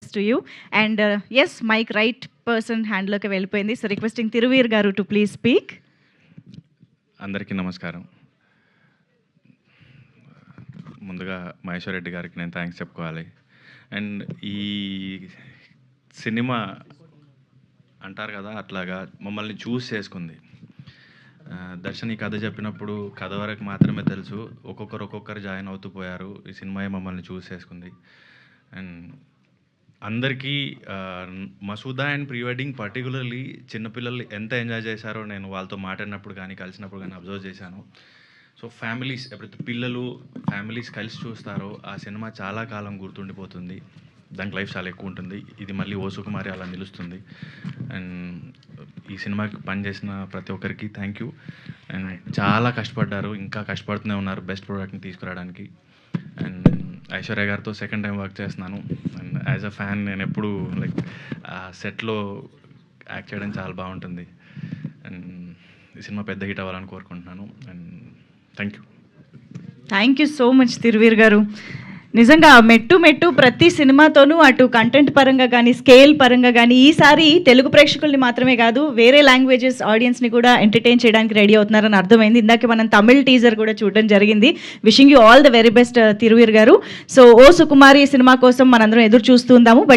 Congrats to you. And yes, mike right person హ్యాండ్లోకి వెళ్ళిపోయింది. So requesting Thiruveer గారు to please speak. అందరికీ నమస్కారం. ముందుగా మహేశ్వర్ రెడ్డి గారికి నేను థ్యాంక్స్ చెప్పుకోవాలి. అండ్ ఈ సినిమా అంటారు కదా, అట్లాగా మమ్మల్ని చూస్ చేసుకుంది. దర్శన్ ఈ కథ చెప్పినప్పుడు కథ వరకు మాత్రమే తెలుసు, ఒక్కొక్కరు జాయిన్ అవుతూ పోయారు. ఈ సినిమా మమ్మల్ని చూస్ చేసుకుంది. అండ్ అందరికీ Masooda and pre wedding particularly చిన్నపిల్లలు ఎంత ఎంజాయ్ చేశారో నేను వాళ్ళతో మాట్లాడినప్పుడు కానీ కలిసినప్పుడు కానీ అబ్జర్వ్ చేశాను. సో ఫ్యామిలీస్, ఎప్పుడైతే పిల్లలు ఫ్యామిలీస్ కలిసి చూస్తారో ఆ సినిమా చాలా కాలం గుర్తుండిపోతుంది. దానికి లైఫ్ చాలా ఎక్కువ ఉంటుంది. ఇది మళ్ళీ ఓ సుకుమారి అలా నిలుస్తుంది. అండ్ ఈ సినిమాకి పనిచేసిన ప్రతి ఒక్కరికి థ్యాంక్ యూ. అండ్ చాలా కష్టపడ్డారు, ఇంకా కష్టపడుతూనే ఉన్నారు బెస్ట్ ప్రోడక్ట్ని తీసుకురావడానికి. అండ్ ఐశ్వర్య గారితో సెకండ్ టైం వర్క్ చేస్తున్నాను. అండ్ యాజ్ అ ఫ్యాన్ నేను ఎప్పుడు లైక్ సెట్లో యాక్ట్ చేయడం చాలా బాగుంటుంది. అండ్ ఈ సినిమా పెద్ద హిట్ అవ్వాలని కోరుకుంటున్నాను. And thank you so much Thiruveer గారు. నిజంగా మెట్టు ప్రతి సినిమాతోనూ అటు కంటెంట్ పరంగా కానీ స్కేల్ పరంగా కానీ ఈసారి తెలుగు ప్రేక్షకుల్ని మాత్రమే కాదు వేరే లాంగ్వేజెస్ ఆడియన్స్ని కూడా ఎంటర్టైన్ చేయడానికి రెడీ అవుతున్నారని అర్థమైంది. ఇందాక మనం తమిళ్ టీజర్ కూడా చూడడం జరిగింది. Wishing you all the very best Thiruveer గారు. సో ఓ సుకుమారి సినిమా కోసం మనందరం ఎదురు చూస్తుందాము.